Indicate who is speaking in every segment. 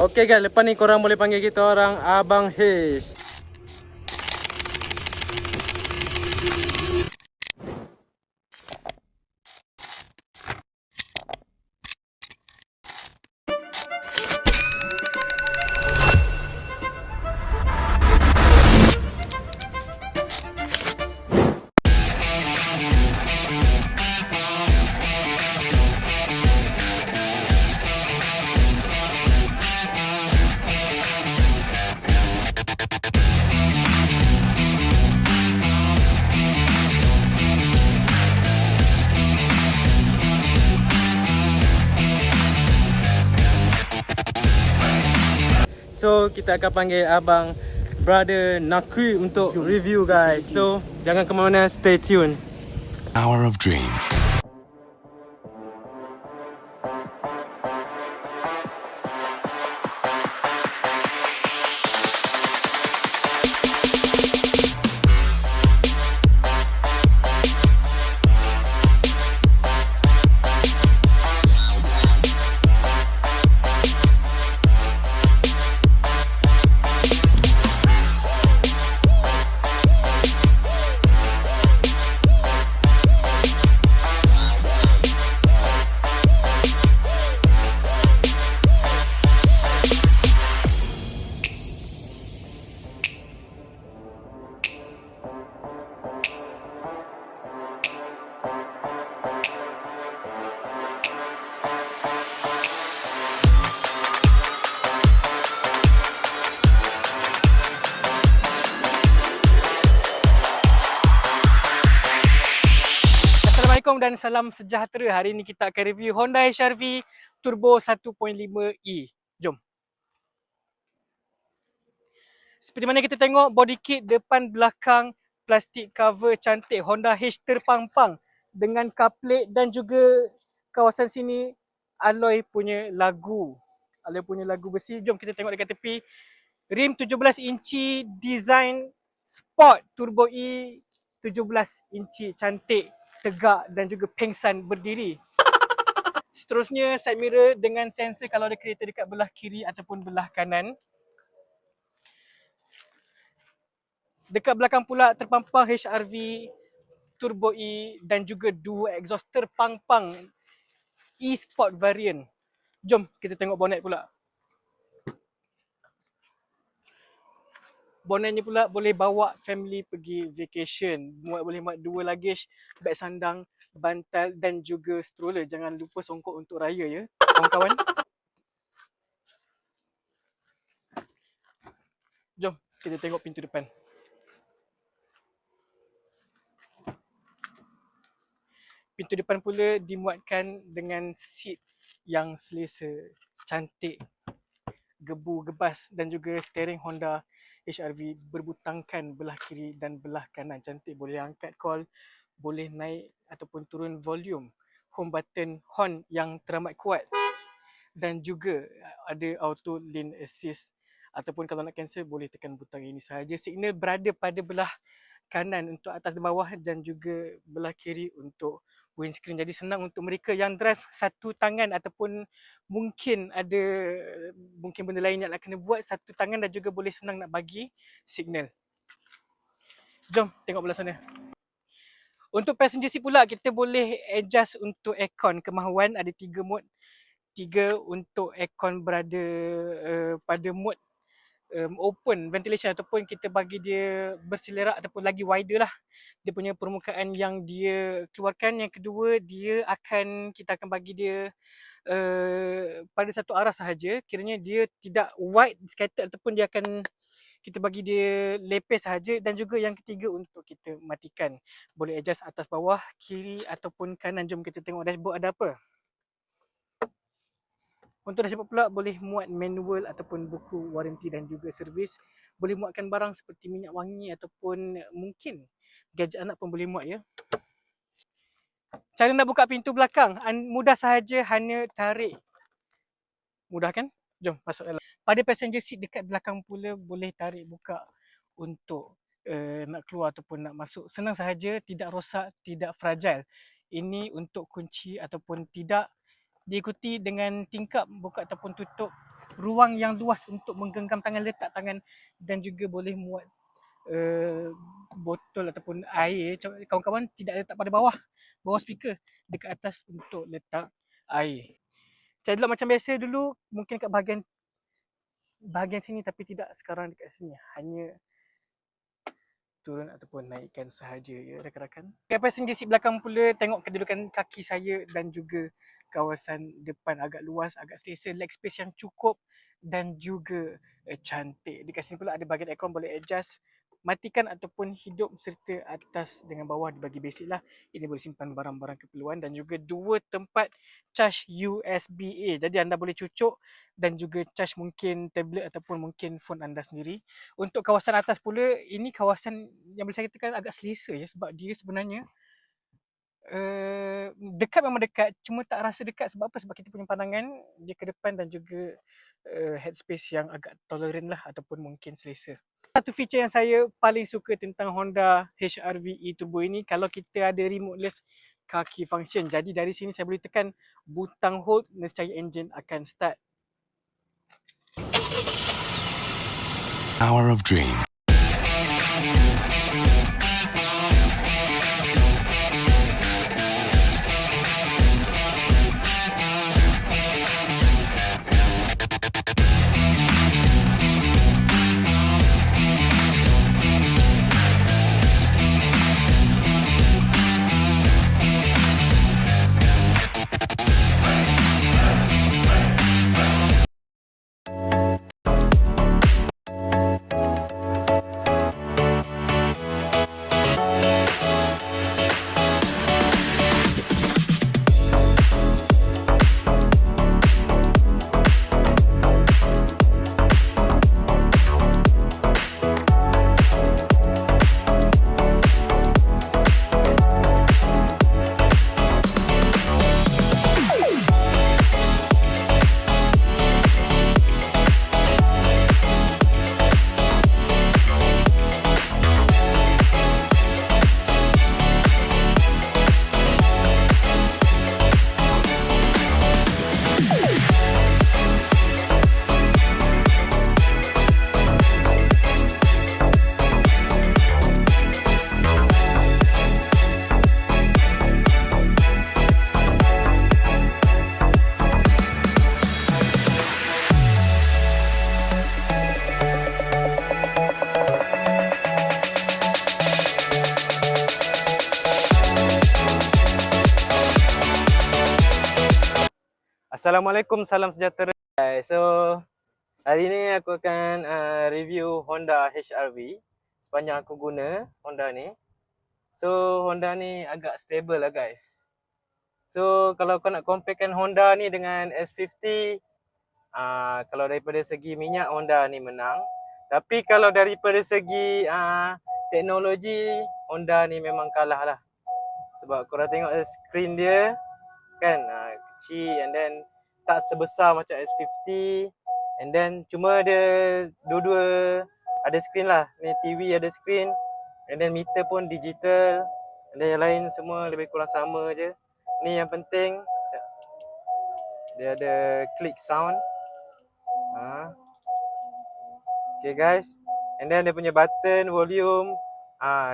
Speaker 1: Okey guys, lepas ni korang boleh panggil kita orang Abang Hish. So kita akan panggil Abang Brother Nakui untuk review guys. So jangan ke mana, stay tune.
Speaker 2: Hour of Dreams.
Speaker 1: Assalamualaikum dan salam sejahtera. Hari ini kita akan review Honda HR-V Turbo 1.5e. Jom. Seperti mana kita tengok, body kit depan belakang plastik cover cantik, Honda H terpampang dengan car plate dan juga kawasan sini alloy punya lagu. Alloy punya lagu besi. Jom kita tengok dekat tepi. Rim 17 inci, design sport Turbo E 17 inci, cantik, tegak dan juga pengsan berdiri. Seterusnya side mirror dengan sensor kalau ada kereta dekat belah kiri ataupun belah kanan. Dekat belakang pula terpampang HR-V Turbo E dan juga dua exhaust terpampang E-Sport variant. Jom kita tengok bonnet pula. Bonnetnya pula boleh bawa family pergi vacation. Boleh muat dua luggage, beg sandang, bantal dan juga stroller. Jangan lupa songkok untuk raya ya, kawan-kawan. Jom kita tengok pintu depan. Pintu depan pula dimuatkan dengan seat yang selesa, cantik, gebu-gebas dan juga steering Honda HR-V berbutangkan belah kiri dan belah kanan. Cantik, boleh angkat call, boleh naik ataupun turun volume, home button horn yang teramat kuat dan juga ada auto lane assist ataupun kalau nak cancel boleh tekan butang ini sahaja. Signal berada pada belah kanan untuk atas dan bawah dan juga belah kiri untuk windscreen. Jadi senang untuk mereka yang drive satu tangan ataupun mungkin ada benda lain yang nak kena buat, satu tangan dan juga boleh senang nak bagi signal. Jom tengok belah sana. Untuk passenger seat pula kita boleh adjust untuk aircon kemahuan, ada 3 mode. 3 untuk aircon berada pada mode open ventilation ataupun kita bagi dia berselerak ataupun lagi wider lah dia punya permukaan yang dia keluarkan. Yang kedua, kita akan bagi dia pada satu arah sahaja, kiranya dia tidak wide scattered ataupun dia akan kita bagi dia lepes sahaja. Dan juga yang ketiga untuk kita matikan, boleh adjust atas bawah, kiri ataupun kanan. Jom kita tengok dashboard ada apa. Untuk dashboard pula boleh muat manual ataupun buku waranti dan juga servis. Boleh muatkan barang seperti minyak wangi ataupun mungkin gadget anak pun boleh muat ya. Cara nak buka pintu belakang mudah sahaja, hanya tarik. Mudah kan? Jom masuk dalam. Pada passenger seat dekat belakang pula boleh tarik buka untuk nak keluar ataupun nak masuk. Senang sahaja, tidak rosak, tidak fragile. Ini untuk kunci ataupun tidak diikuti dengan tingkap buka ataupun tutup ruang yang luas untuk menggenggam tangan, letak tangan, dan juga boleh muat botol ataupun air. Kawan-kawan tidak letak pada bawah speaker, dekat atas untuk letak air. Cedlok macam biasa dulu, mungkin kat bahagian sini, tapi tidak sekarang dekat sini. Hanya turun ataupun naikkan sahaja ya rakan-rakan. Kat passenger seat belakang pula, tengok kedudukan kaki saya dan juga kawasan depan agak luas, agak selesa, leg space yang cukup dan juga cantik. Dekat sini pula ada bahagian aircon, boleh adjust matikan ataupun hidup, serta atas dengan bawah dibagi basic lah. Ini boleh simpan barang-barang keperluan dan juga 2 tempat charge USB-A. Jadi anda boleh cucuk dan juga charge mungkin tablet ataupun mungkin phone anda sendiri. Untuk kawasan atas pula, ini kawasan yang boleh saya katakan agak selesa ya, sebab dia sebenarnya dekat, memang dekat, cuma tak rasa dekat. Sebab apa? Sebab kita punya pandangan dia ke depan dan juga headspace yang agak tolerant lah ataupun mungkin selesa. Satu feature yang saya paling suka tentang Honda HR-V e-Turbo ini, kalau kita ada remoteless car key function. Jadi dari sini saya boleh tekan butang hold, nescaya enjin akan start.
Speaker 2: Hour of Dreams.
Speaker 3: Assalamualaikum, salam sejahtera guys. So hari ni aku akan review Honda HR-V. Sepanjang aku guna Honda ni, so Honda ni agak stable lah guys. So kalau kau nak comparekan Honda ni dengan S50, kalau daripada segi minyak, Honda ni menang. Tapi kalau daripada segi teknologi, Honda ni memang kalah lah. Sebab korang tengok screen dia kan, kecil, and then tak sebesar macam S50, and then cuma dia dua-dua ada screen lah. Ni TV ada screen, and then meter pun digital, and then yang lain semua lebih kurang sama je. Ni yang penting, dia ada click sound. Okay guys, and then dia punya button volume,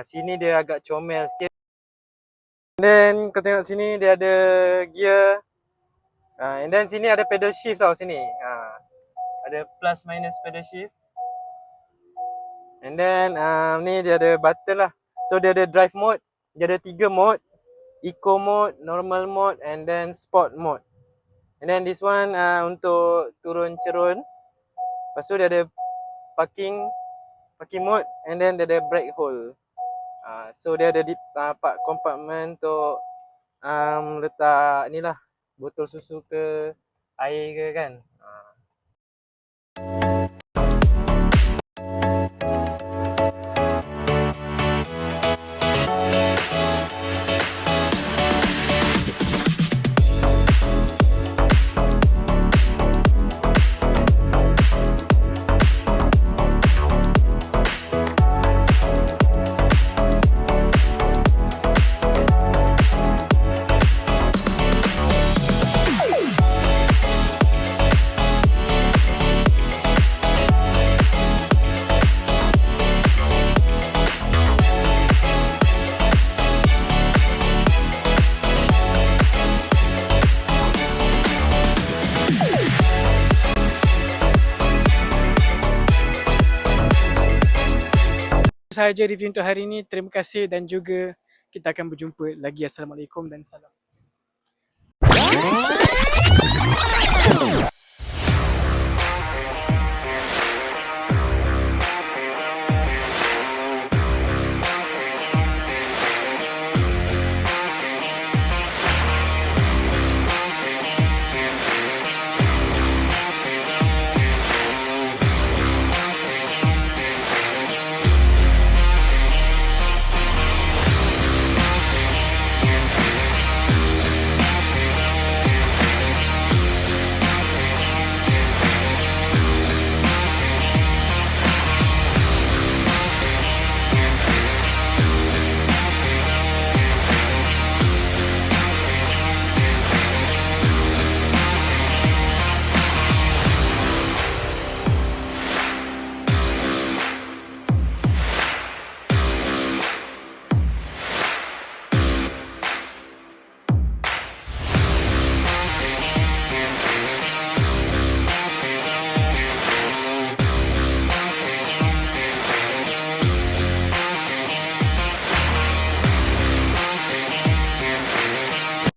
Speaker 3: sini dia agak comel sikit. And then kau tengok sini dia ada gear, and then sini ada pedal shift tau sini. Ada plus minus pedal shift. And then ni dia ada button lah. So dia ada drive mode, dia ada 3 mode, eco mode, normal mode, and then sport mode. And then this one untuk turun cerun. Lepas tu dia ada parking mode, and then dia ada brake hole. So dia ada part compartment untuk letak ni lah, botol susu ke air ke kan.
Speaker 1: sahaja review untuk hari ini. Terima kasih dan juga kita akan berjumpa lagi. Assalamualaikum dan salam.